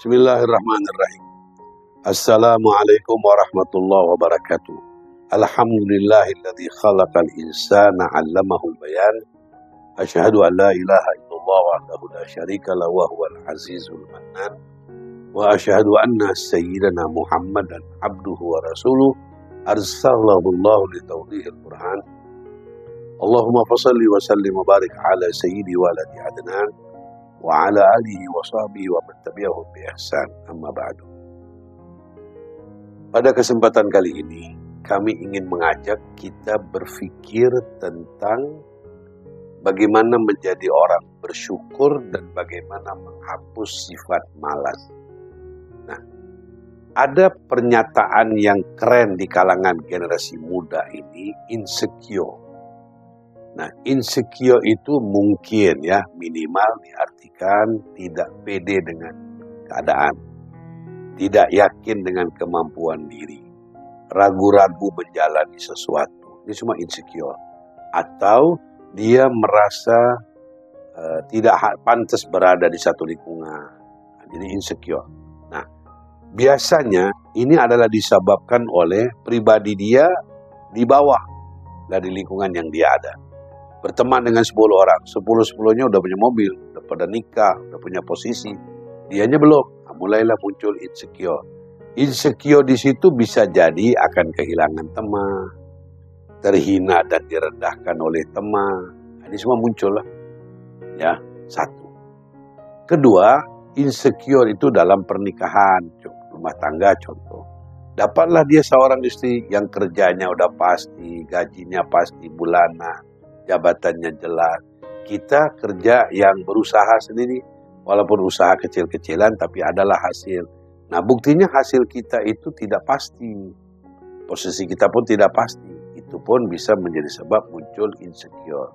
Bismillahirrahmanirrahim. Assalamualaikum warahmatullahi wabarakatuh. Alhamdulillahilladzi khalaqal insana 'allamahul bayan. Asyhadu an la ilaha illallah wahdahu la syarika lahu wa huwal azizul mannan. Wa asyhadu anna sayyidana Muhammadan abduhu wa rasuluh arsalahu Allah li tawdihil Qur'an. Allahumma fashalli wa sallim wa barik ala sayyidi waladi Adnan wa ala alihi wa sahbihi wa man tabi'ahum bi ihsan, amma ba'du. Pada kesempatan kali ini kami ingin mengajak kita berpikir tentang bagaimana menjadi orang bersyukur dan bagaimana menghapus sifat malas. Nah, ada pernyataan yang keren di kalangan generasi muda ini, insecure. Nah, insecure itu mungkin ya minimal diartikan tidak pede dengan keadaan, tidak yakin dengan kemampuan diri, ragu-ragu menjalani sesuatu. Ini semua insecure. Atau dia merasa tidak pantas berada di satu lingkungan. Jadi insecure. Nah, biasanya ini adalah disebabkan oleh pribadi dia di bawah dari lingkungan yang dia ada. Berteman dengan 10 orang, 10-10-nya udah punya mobil, udah pada nikah, udah punya posisi. Dianya belum. Nah, mulailah muncul insecure. Insecure di situ bisa jadi akan kehilangan teman, terhina dan direndahkan oleh teman. Nah, ini semua muncul lah. Ya, satu. Kedua, insecure itu dalam pernikahan, rumah tangga contoh. Dapatlah dia seorang istri yang kerjanya udah pasti, gajinya pasti bulanan, jabatannya jelas. Kita kerja yang berusaha sendiri, walaupun usaha kecil-kecilan tapi adalah hasil. Nah, buktinya hasil kita itu tidak pasti. Posisi kita pun tidak pasti. Itu pun bisa menjadi sebab muncul insecure.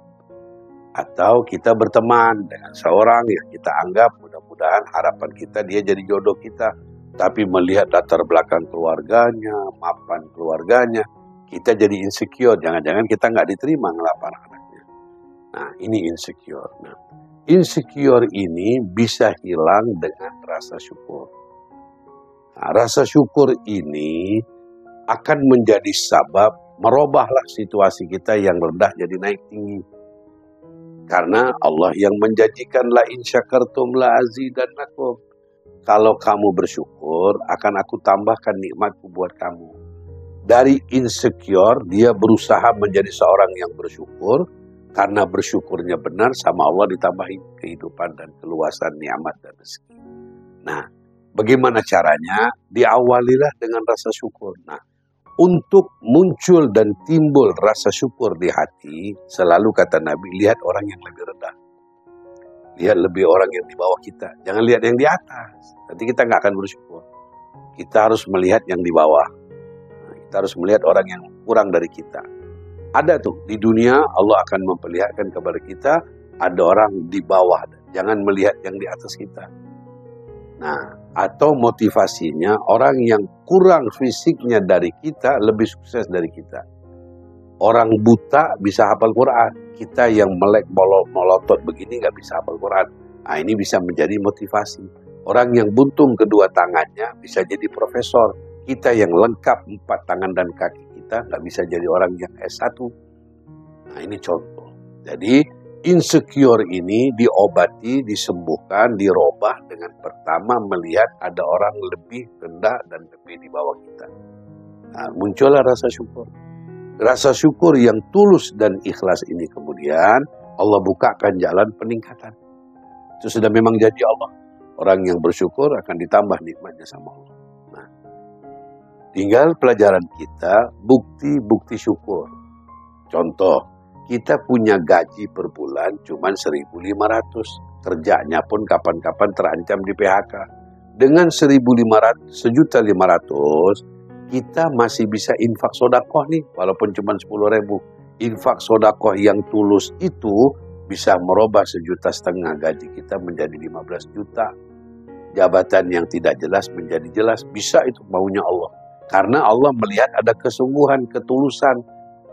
Atau kita berteman dengan seorang yang kita anggap mudah-mudahan harapan kita dia jadi jodoh kita. Tapi melihat latar belakang keluarganya, mapan keluarganya, kita jadi insecure. Jangan-jangan kita nggak diterima ngelamar anaknya. Nah, ini insecure. Nah, insecure ini bisa hilang dengan rasa syukur. Nah, rasa syukur ini akan menjadi sebab merubahlah situasi kita yang rendah jadi naik tinggi. Karena Allah yang menjanjikan la in syakartum la azidannakum. Kalau kamu bersyukur, akan aku tambahkan nikmatku buat kamu. Dari insecure, dia berusaha menjadi seorang yang bersyukur. Karena bersyukurnya benar, sama Allah ditambahi kehidupan dan keluasan nikmat dan rezeki. Nah, bagaimana caranya? Diawalilah dengan rasa syukur. Nah, untuk muncul dan timbul rasa syukur di hati, selalu kata Nabi, lihat orang yang lebih rendah. Lihat lebih orang yang di bawah kita. Jangan lihat yang di atas. Nanti kita nggak akan bersyukur. Kita harus melihat yang di bawah. Nah, kita harus melihat orang yang kurang dari kita. Ada tuh, di dunia Allah akan memperlihatkan kepada kita, ada orang di bawah. Jangan melihat yang di atas kita. Nah, atau motivasinya, orang yang kurang fisiknya dari kita, lebih sukses dari kita. Orang buta bisa hafal Quran. Kita yang melek molotot begini nggak bisa hafal Quran. Nah, ini bisa menjadi motivasi. Orang yang buntung kedua tangannya bisa jadi profesor. Kita yang lengkap 4 tangan dan kaki kita nggak bisa jadi orang yang S1. Nah, ini contoh. Jadi insecure ini diobati, disembuhkan, dirubah dengan pertama melihat ada orang lebih rendah dan lebih di bawah kita. Nah, muncullah rasa syukur. Rasa syukur yang tulus dan ikhlas ini kemudian Allah bukakan jalan peningkatan. Itu sudah memang jadi Allah. Orang yang bersyukur akan ditambah nikmatnya sama Allah. Nah, tinggal pelajaran kita bukti-bukti syukur. Contoh, kita punya gaji per bulan cuma 1.500. Kerjanya pun kapan-kapan terancam di PHK. Dengan 1.500, kita masih bisa infak sodakoh nih, walaupun cuma 10.000. Infak sodakoh yang tulus itu bisa merubah 1,5 juta gaji kita menjadi 15 juta. Jabatan yang tidak jelas menjadi jelas, bisa itu maunya Allah. Karena Allah melihat ada kesungguhan, ketulusan.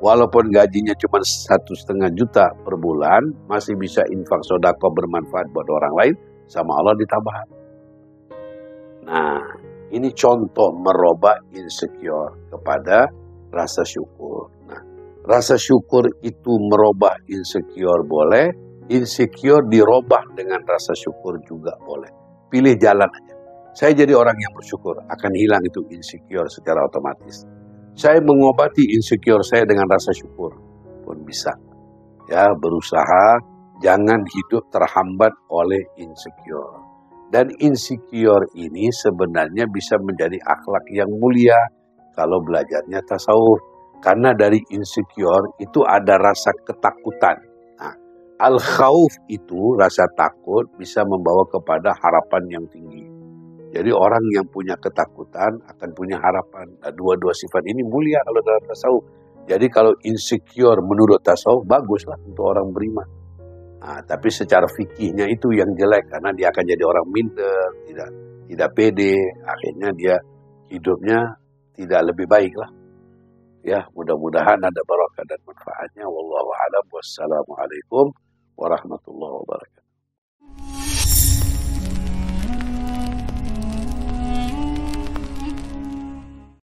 Walaupun gajinya cuma 1,5 juta per bulan, masih bisa infak sodakoh bermanfaat buat orang lain, sama Allah ditambah. Nah, ini contoh merubah insecure kepada rasa syukur. Nah, rasa syukur itu merubah insecure boleh, insecure dirubah dengan rasa syukur juga boleh. Pilih jalan aja. Saya jadi orang yang bersyukur, akan hilang itu insecure secara otomatis. Saya mengobati insecure saya dengan rasa syukur pun bisa. Ya, berusaha jangan hidup terhambat oleh insecure. Dan insecure ini sebenarnya bisa menjadi akhlak yang mulia kalau belajarnya tasawuf. Karena dari insecure itu ada rasa ketakutan. Nah, al-khawf itu rasa takut bisa membawa kepada harapan yang tinggi. Jadi orang yang punya ketakutan akan punya harapan. Nah, dua-dua sifat ini mulia kalau dalam tasawuf. Jadi kalau insecure menurut tasawuf baguslah untuk orang beriman. Nah, tapi secara fikihnya itu yang jelek karena dia akan jadi orang minder, tidak pede, akhirnya dia hidupnya tidak lebih baik lah. Ya, mudah-mudahan ada barokah dan manfaatnya. Wallahu a'lam. Wassalamualaikum warahmatullahi wabarakatuh.